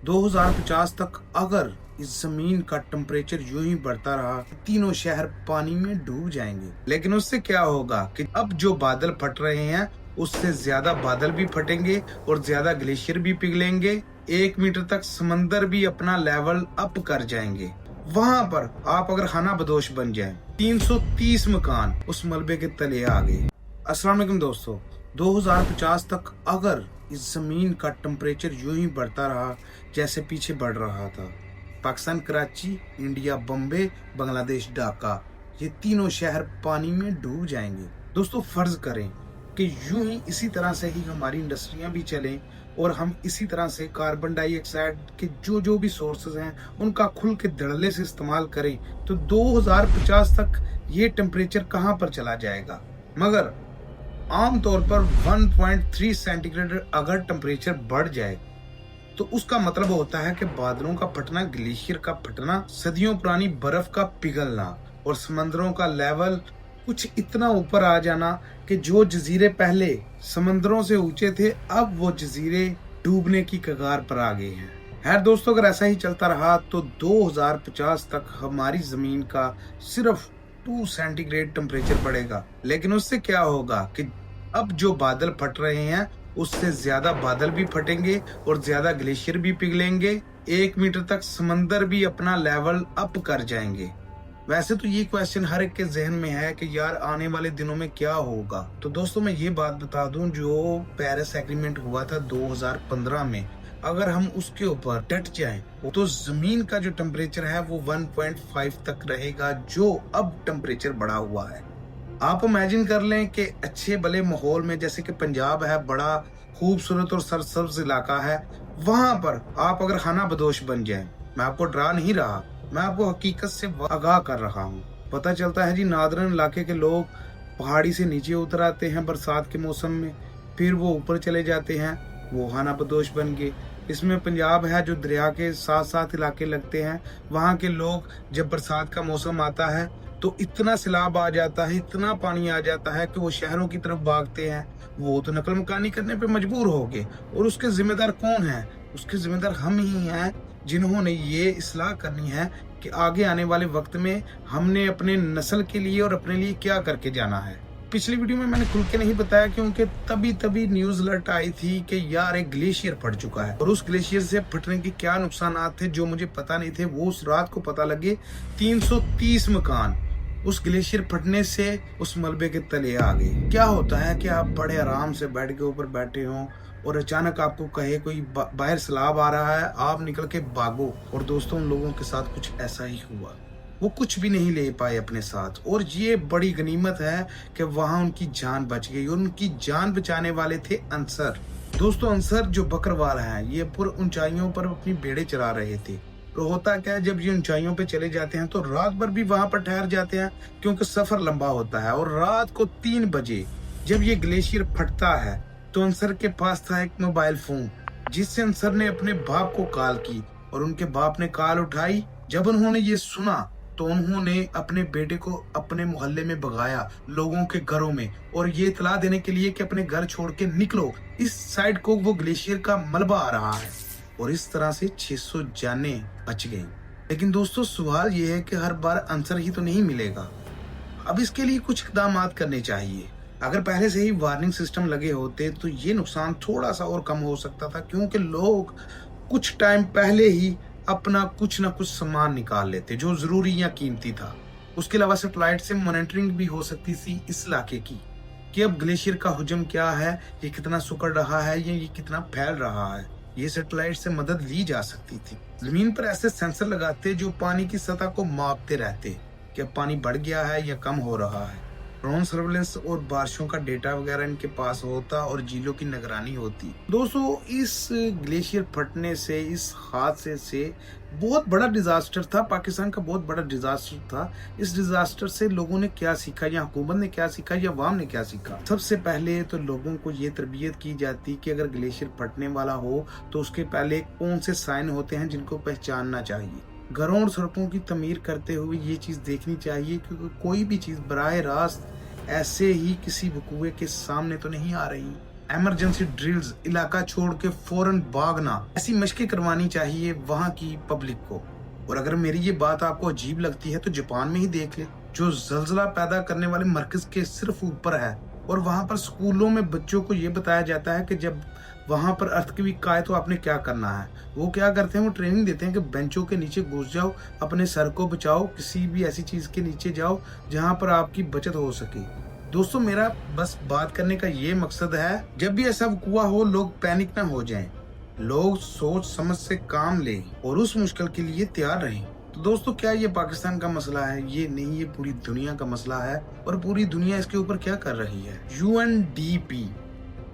2050 तक अगर इस जमीन का टेम्परेचर यूं ही बढ़ता रहा, तीनों शहर पानी में डूब जाएंगे। लेकिन उससे क्या होगा कि अब जो बादल फट रहे हैं उससे ज्यादा बादल भी फटेंगे और ज्यादा ग्लेशियर भी पिघलेंगे। 1 मीटर तक समंदर भी अपना लेवल अप कर जाएंगे। वहां पर आप अगर खाना बदोश बन जाएं, 330 मकान उस मलबे के तले आ गए। अस्सलाम वालेकुम दोस्तों, 2050 तक अगर इस जमीन का टेम्परेचर यूं ही बढ़ता रहा जैसे पीछे बढ़ रहा था, पाकिस्तान कराची, इंडिया बम्बे, बांग्लादेश ढाका, ये तीनों शहर पानी में डूब जाएंगे। दोस्तों फर्ज करें कि यूं ही इसी तरह से ही हमारी इंडस्ट्रियां भी चलें और हम इसी तरह से कार्बन डाइऑक्साइड के जो भी सोर्सेज हैं उनका खुल के धड़ल्ले से इस्तेमाल करें, तो 2050 तक ये टेम्परेचर कहां पर चला जाएगा। मगर आमतौर पर 1.3 सेंटीग्रेड अगर टेम्परेचर बढ़ जाए तो उसका मतलब होता है कि बादलों का फटना, ग्लेशियर का फटना, सदियों पुरानी बर्फ का पिघलना और समंदरों का लेवल कुछ इतना ऊपर आ जाना कि जो जजीरे पहले समंदरों से ऊंचे थे अब वो जजीरे डूबने की कगार पर आ गए हैं। खैर दोस्तों, अगर ऐसा ही चलता रहा तो 2050 तक हमारी जमीन का सिर्फ 2 सेंटीग्रेड टेम्परेचर बढ़ेगा। लेकिन उससे क्या होगा कि अब जो बादल फट रहे हैं उससे ज्यादा बादल भी फटेंगे और ज्यादा ग्लेशियर भी पिघलेंगे। 1 मीटर तक समंदर भी अपना लेवल अप कर जाएंगे। वैसे तो ये क्वेश्चन हर एक के जहन में है कि यार आने वाले दिनों में क्या होगा। तो दोस्तों मैं ये बात बता दूं, जो पेरिस एग्रीमेंट हुआ था 2015 में, अगर हम उसके ऊपर डट जाएं तो जमीन का जो टेम्परेचर है वो 1.5 तक रहेगा, जो अब टेम्परेचर बढ़ा हुआ है। आप इमेजिन कर लें कि अच्छे भले माहौल में, जैसे कि पंजाब है, बड़ा खूबसूरत और सरसब्ज इलाका है, वहां पर आप अगर खाना बदोश बन जाएं, मैं आपको डरा नहीं रहा, मैं आपको हकीकत से आगाह कर रहा हूँ। पता चलता है जी, नादरन इलाके के लोग पहाड़ी से नीचे उतर आते हैं बरसात के मौसम में, फिर वो ऊपर चले जाते हैं, वो खाना बदोश बन गए। इसमें पंजाब है जो दरिया के साथ साथ इलाके लगते हैं, वहाँ के लोग जब बरसात का मौसम आता है तो इतना सैलाब आ जाता है, इतना पानी आ जाता है कि वो शहरों की तरफ भागते हैं। वो तो नकल मकानी करने पे मजबूर हो गए। और उसके जिम्मेदार कौन है? उसके जिम्मेदार हम ही हैं, जिन्होंने ये इस्लाह करनी है कि आगे आने वाले वक्त में हमने अपने नस्ल के लिए और अपने लिए क्या करके जाना है। पिछली वीडियो में मैंने खुल के नहीं बताया क्योंकि तभी न्यूज अलर्ट आई थी कि यार एक ग्लेशियर फट चुका है, और उस ग्लेशियर से फटने के क्या नुकसान थे जो मुझे पता नहीं थे, वो उस रात को पता लगे। 330 मकान उस ग्लेशियर फटने से उस मलबे के तले आ गए। क्या होता है कि आप बड़े आराम से बेड के ऊपर बैठे हों और अचानक आपको कहे कोई बाहर सैलाब आ रहा है, आप निकल के भागो। और दोस्तों उन लोगों के साथ कुछ ऐसा ही हुआ, वो कुछ भी नहीं ले पाए अपने साथ, और ये बड़ी गनीमत है कि वहां उनकी जान बच गई। और उनकी जान बचाने वाले थे अंसर। दोस्तों अंसर जो बकरवाल हैं, ये पूरी ऊंचाइयों पर अपनी भेड़ें चरा रहे थे। तो होता क्या है, जब ये ऊंचाइयों पे चले जाते हैं तो रात भर भी वहां पर ठहर जाते हैं क्योंकि सफर लंबा होता है। और रात को 3 बजे जब ये ग्लेशियर फटता है तो अंसर के पास था एक मोबाइल फोन, जिससे अंसर ने अपने बाप को कॉल की और उनके बाप ने कॉल उठाई। जब उन्होंने ये सुना तो उन्होंने अपने बेटे को अपने मोहल्ले में भगाया, लोगों के घरों में, और ये इतला देने के लिए कि अपने घर छोड़ के निकलो, इस साइड को वो ग्लेशियर का मलबा आ रहा है। और इस तरह से 600 जानें बच गई। लेकिन दोस्तों सवाल ये है कि हर बार आंसर ही तो नहीं मिलेगा। अब इसके लिए कुछ इकदाम करने चाहिए। अगर पहले से ही वार्निंग सिस्टम लगे होते तो ये नुकसान थोड़ा सा और कम हो सकता था, क्योंकि लोग कुछ टाइम पहले ही अपना कुछ ना कुछ सामान निकाल लेते जो जरूरी या कीमती था। उसके अलावा सैटेलाइट से मॉनिटरिंग भी हो सकती थी इस इलाके की कि अब ग्लेशियर का हुजम क्या है, ये कितना सुकड़ रहा है, ये कितना फैल रहा है। ये सैटेलाइट से मदद ली जा सकती थी। जमीन पर ऐसे सेंसर लगाते जो पानी की सतह को मापते रहते कि पानी बढ़ गया है या कम हो रहा है। ड्रोन सर्वेलेंस और बारिशों का डेटा वगैरह इनके पास होता और झीलों की निगरानी होती। दोस्तों इस ग्लेशियर फटने से, इस हादसे से बहुत बड़ा डिजास्टर था, पाकिस्तान का बहुत बड़ा डिजास्टर था। इस डिजास्टर से लोगों ने क्या सीखा, या हुकूमत ने क्या सीखा, या अवाम ने क्या सीखा? सबसे पहले तो लोगों को ये तरबियत की जाती कि अगर ग्लेशियर फटने वाला हो तो उसके पहले कौन से साइन होते हैं जिनको पहचानना चाहिए। घरों और सड़कों की तमीर करते हुए ये चीज देखनी चाहिए क्योंकि कोई भी चीज बराह रास्त ऐसे ही किसी वकूए के सामने तो नहीं आ रही। इमरजेंसी ड्रिल्स, इलाका छोड़ के फौरन भागना, ऐसी मशकें करवानी चाहिए वहाँ की पब्लिक को। और अगर मेरी ये बात आपको अजीब लगती है तो जापान में ही देख ले, जो जल्जला पैदा करने वाले मरकज के सिर्फ ऊपर है, और वहाँ पर स्कूलों में बच्चों को ये बताया जाता है कि जब वहाँ पर अर्थक्वेक आए तो आपने क्या करना है। वो क्या करते हैं, वो ट्रेनिंग देते हैं कि बेंचों के नीचे घुस जाओ, अपने सर को बचाओ, किसी भी ऐसी चीज के नीचे जाओ जहाँ पर आपकी बचत हो सके। दोस्तों, मेरा बस बात करने का ये मकसद है, जब भी ऐसा हुआ हो लोग पैनिक ना हो जाएं, लोग सोच समझ से काम लें और उस मुश्किल के लिए तैयार रहें। तो दोस्तों, क्या ये पाकिस्तान का मसला है? ये नहीं, ये पूरी दुनिया का मसला है। और पूरी दुनिया इसके ऊपर क्या कर रही है? UNDP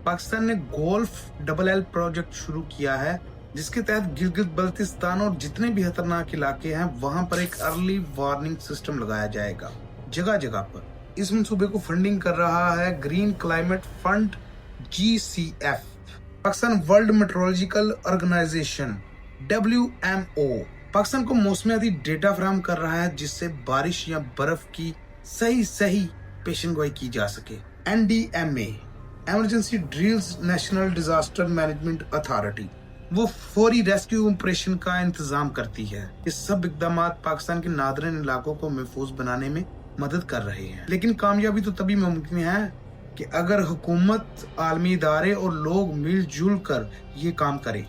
पाकिस्तान ने गोल्फ LL प्रोजेक्ट शुरू किया है, जिसके तहत गिलगित बल्तिस्तान और जितने भी खतरनाक इलाके हैं वहां पर एक अर्ली वार्निंग सिस्टम लगाया जाएगा जगह जगह पर। इस मंसूबे को फंडिंग कर रहा है green climate fund GCF, Pakistan world meteorological organization WMO Pakistan को मौसमियाती डेटा फराहम कर रहा है, जिससे बारिश या बर्फ की सही पेशेनगोई की जा सके। NDMA emergency drills, national disaster management authority, वो फौरी रेस्क्यू ऑपरेशन का इंतजाम करती है। ये सब इकदाम पाकिस्तान के नादरन इलाकों को महफूज बनाने में मदद कर रहे हैं। लेकिन कामयाबी तो तभी मुमकिन है कि अगर हुकूमत, आलमी इदारे और लोग मिलजुल कर ये काम करें।